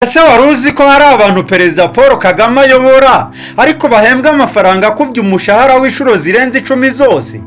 Ese wari uzi ko hari abantu Perezida Paul Kagame ayobora ariko bahembwa amafaranga akubye umushahara w'inshuro zirenze 10 zose?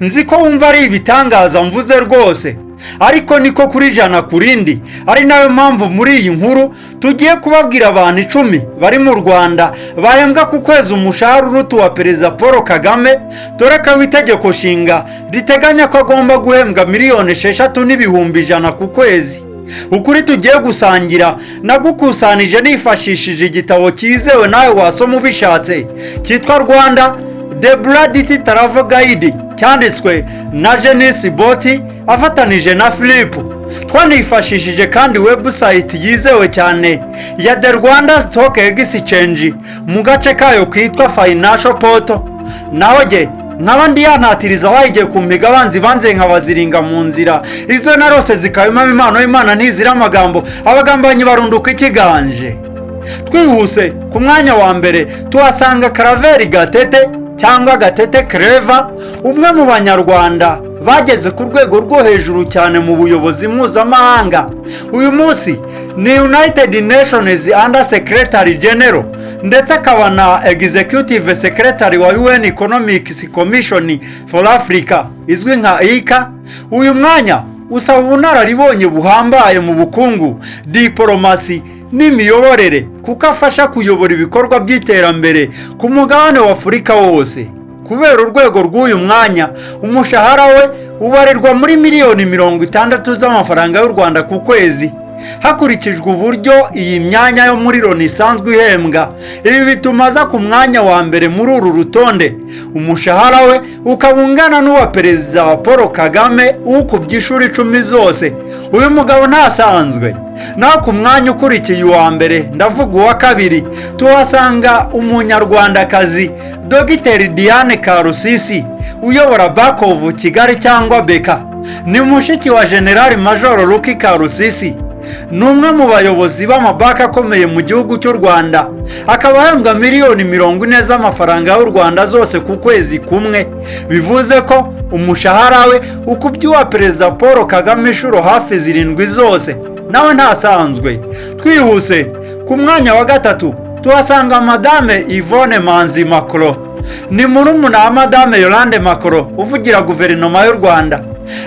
Nzi ko wumva ari ibitangaza mvuze rwose, ariko niko kuri jana kurindi. Ari nayo mpamvu muri iyi nkuru tugiye kubabwira abantu 10 bari mu Rwanda bahembwa ku kwezi umushahara uruta wa Perezida Paul Kagame, dore ko itegeko nshinga riteganya ko agomba guhembwa miliyoni 6,100,000 ku kwezi. Ukuri tugiye gusangira nagukusanije nifashishije igitabo cyizewe nawe wasoma ubishatse cyitwa Rwanda The Blood Travel Guide, cyanditswe na Genis Boti afatanije na Philip. Twanifashishije kandi website yizewe cyane ya The Rwanda Stock Exchange mu gace kayo kitwa Financial Portal. Nahoje nkabandi yanatiriza wayigiye ku migabanzi banze nkabaziringa mu nzira, izo narose zikabima impano y'Imana ntizira amagambo, abagambanyi barunduka ikiganje. Twihuse ku mwanya wa mbere tuhasanga Karaveri Gatete cyangwa Gatete Clever, umwe mu banyarwanda bageze ku rwego rwo hejuru cyane mu buyobozi mpuzamahanga. Uyu munsi ni United Nations Under Secretary General ndetse akaba na Executive Secretary wa UN Economic Commission for Africa izwi nka EICA. Uyu mwanya usaba ubunararibonye buhambaye mu bukungu, diplomasi n'imiyoborere, kuko afasha kuyobora ibikorwa by'iterambere ku mugabane wa Afurika wose. Kubera urwego rw'uyu mwanya, umushahara we ubarirwa muri miliyoni 60 z'amafaranga y'u Rwanda ku kwezi. Hakurikijwe uburyo iyi myanya yo muri Loni isanzwe ihembwa, ibi bituma aza ku mwanya wa mbere muri uru rutonde. Umushahara we ukaba ungana n'uwa Perezida Paul Kagame ukubye inshuro 10 zose. Uyu mugabo ntasanzwe. Naho ku mwanya ukurikiye uwa mbere, ndavuga uwa kabiri, tuhasanga umunyarwandakazi Dr Diane Karusisi uyobora Bank of Kigali cyangwa Beka. Ni mushiki wa General Major Lucky Karusisi, numwe mu bayobozi b'amabanki akomeye mu gihugu cy'u Rwanda. Akaba ahembwa miliyoni 40 z'amafaranga y'u Rwanda zose ku kwezi kumwe. Bivuze ko umushahara we ukubye uwa Perezida Paul Kagame inshuro hafi 7 zose. Nawe ntasanzwe. Twihuse ku mwanya wa gatatu tuhasanga Madame Yvonne Manzi Macron. Ni murumuna wa Madame Yolande Macron uvugira guverinoma y'u Rwanda.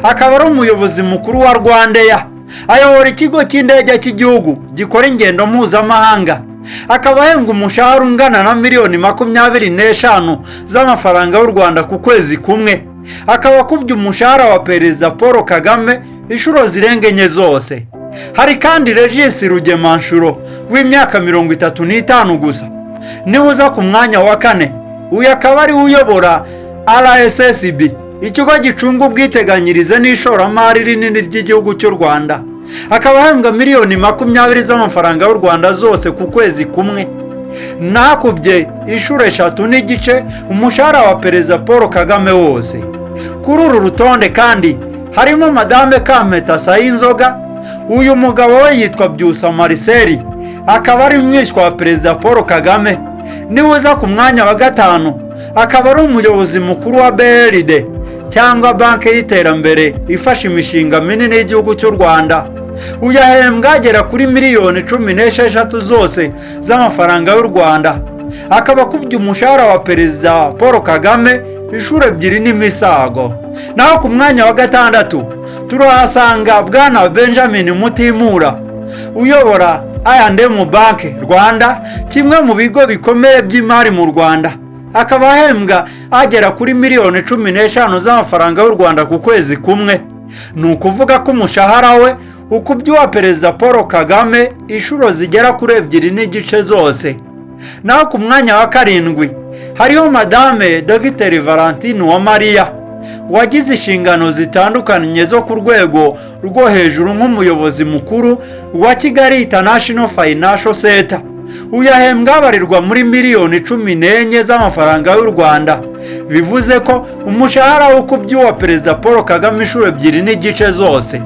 Akaba ari umuyobozi mukuru wa Rwandair, ayobora ikigo cy'indege cy'igihugu gikora ingendo mpuzamahanga. Akaba ahembwa umushahara ungana na miliyoni 25 z'amafaranga y'u Rwanda ku kwezi kumwe. Akaba akubye umushahara wa Perezida Paul Kagame inshuro zirenga 4 zose. Hari kandi Regis Rugemanshuro w'imyaka 35 gusa, niwe uza ku mwanya wa kane. Uyu akaba ari uyobora RSSB, ikigo gicunga ubwiteganyirize n'ishoramari rinini ry'igihugu cy'u Rwanda. Akaba ahembwa miliyoni 20 z'amafaranga y'u Rwanda zose ku kwezi kumwe. Nakubye inshuro 3 n'igice umushahara wa Perezida Paul Kagame wose. Kuri uru rutonde kandi harimo Madame Kameta Sayinzoga. Uyu mugabo we yitwa Byusa Marcel, akaba ari mwishywa wa Perezida Paul Kagame. Niwe uza ku mwanya wa gatanu. Akaba ari umuyobozi mukuru wa BRD cyangwa Banki y'Iterambere ifasha imishinga minini y'igihugu cy'u Rwanda. Uyu ahembwa agera kuri miliyoni 16 zose z'amafaranga y'u Rwanda. Akaba akubye umushahara wa Perezida Paul Kagame inshuro 2 n'imisago. Naho ku mwanya wa gatandatu turahasanga Bwana Benjamin Mutimura uyobora I&M Bank Rwanda, kimwe mu bigo bikomeye by'imari mu Rwanda. Akaba ahembwa agera kuri miliyoni 15 z'amafaranga y'u Rwanda ku kwezi kumwe. Ni ukuvuga ko umushahara we ukubye uwa Perezida Paul Kagame inshuro zigera kuri 2 n'igice zose. Naho ku mwanya wa karindwi hariho Madame Dr Valentine Uwamariya, wagize inshingano zitandukanye zo ku rwego rwo hejuru nk'umuyobozi mukuru wa Kigali International Financial Center. Uyu ahembwa abarirwa muri miliyoni 14 z'amafaranga y'u Rwanda. Bivuze ko umushahara ukubye uwa Perezida Paul Kagame inshuro 2 n'igice zose.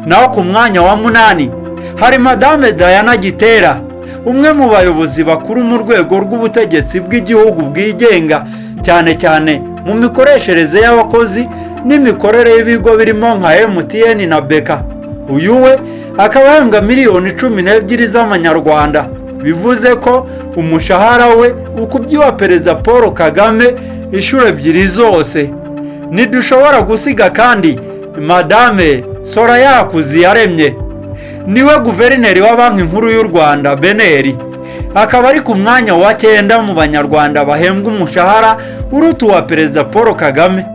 Naho ku mwanya wa 8 hari Madame Diana Gitera, umwe mu bayobozi bakuru mu rwego rw'ubutegetsi bw'igihugu bwigenga, cyane cyane mu mikoreshereze y'abakozi n'imikorere y'ibigo birimo nka MTN na Beka. Uyu we akaba ahembwa miliyoni 12 z'amanyarwanda, bivuze ko umushahara we ukubye uwa Perezida Paul Kagame inshuro ebyiri zose. Ntidushobora gusiga kandi Madame Soraya Hakuziyaremye, niwe guverineri wa Banki Nkuru y'u Rwanda BNR, akaba ari ku mwanya wa 9 mu banyarwanda bahembwa umushahara uruta uwa Perezida Paul Kagame.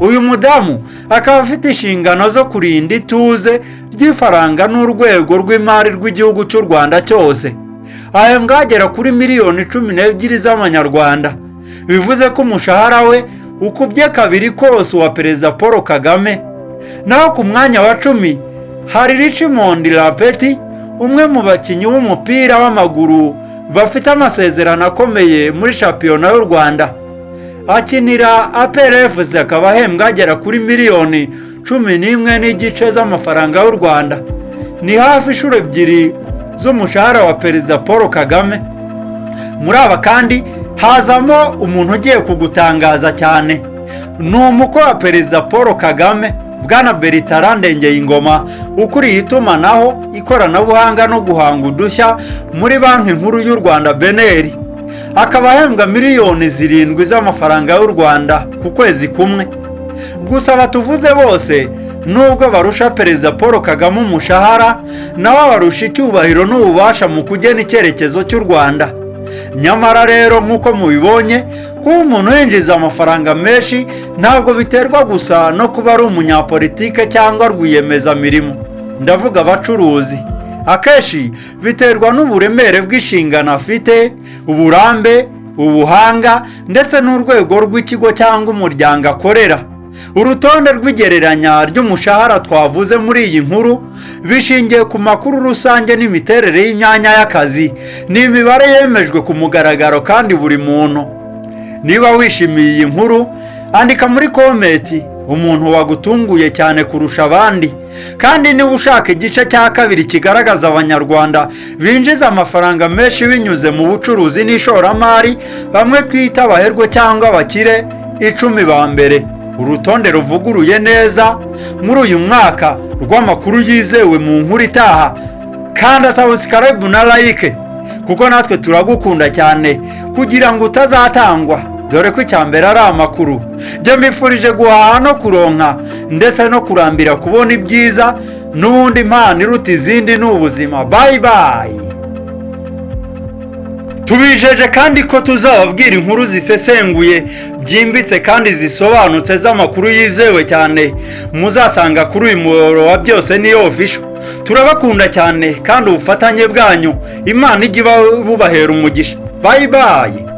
Uyu mudamu akaba afite inshingano zo kurinda ituze ry'ifaranga n'urwego rw'imari rw'igihugu cy'u Rwanda cyose. Ahembwa agera kuri miliyoni 12 z'amanyarwanda, bivuze ko umushahara we ukubye kabiri kose uwa Perezida Paul Kagame. Naho ku mwanya wa 10 hari Richmond Lapeti, umwe mu bakinnyi b'umupira w'amaguru bafite amasezerano akomeye muri shampiyona y'u Rwanda. Akinira APR FC, akaba ahembwa agera kuri miliyoni 11 n'igice z'amafaranga y'u Rwanda. Ni hafi inshuro ebyiri z'umushahara wa Perezida Paul Kagame. Muri aba kandi hazamo umuntu ugiye kugutangaza cyane. Ni umukwe wa Perezida Paul Kagame, Bwana Bertrand Ndengeyingoma, ukuriye itumanaho, ikoranabuhanga no guhanga udushya muri Banki Nkuru y'u Rwanda BNR. Akaba ahembwa miliyoni 7 z'amafaranga y'u Rwanda ku kwezi kumwe. Gusa batuvuze bose, nubwo barusha Perezida Paul Kagame umushahara, nawe barusha icyubahiro n'ububasha mu kugena icyerekezo cy'u Rwanda. Nyamara rero nk'uko mubibonye, kuba umuntu yinjiza amafaranga menshi ntabwo biterwa gusa no kuba ari umunyapolitike cyangwa rwiyemezamirimo, ndavuga abacuruzi. Akenshi biterwa n'uburemere bw'inshingano afite, uburambe, ubuhanga ndetse n'urwego rw'ikigo cyangwa umuryango akorera. Urutonde rw'igereranya ry'umushahara twavuze muri iyi nkuru bishingiye ku makuru rusange n'imiterere y'imyanya y'akazi. Ni imibare yemejwe ku mugaragaro kandi buri muntu. Niba wishimiye iyi nkuru, andika muri komenti umuntu wagutunguye cyane kurusha abandi. Kandi niba ushaka igice cya kabiri kigaragaza abanyarwanda binjiza amafaranga menshi binyuze mu bucuruzi n'ishoramari, bamwe twita abaherwe cyangwa abakire 10 ba mbere, urutonde ruvuguruye neza muri uyu mwaka rw'amakuru yizewe mu nkuru itaha, kandi subscribe na like kuko natwe turagukunda cyane kugira ngo utazatangwa, dore ko icyambere ari amakuru. Jye mbifurije guhaha no kuronka ndetse no kurambira kubona ibyiza, n'ubundi impano iruta izindi ni ubuzima. Bye bye. Tubijeje kandi ko tuzababwira inkuru zisesenguye, byimbitse kandi zisobanutse z'amakuru yizewe cyane, muzasanga kuri uyu muyoboro wa Byose ni Official. Turabakunda cyane kandi ubufatanye bwanyu Imana ijye ibubahera umugisha. Bye bye.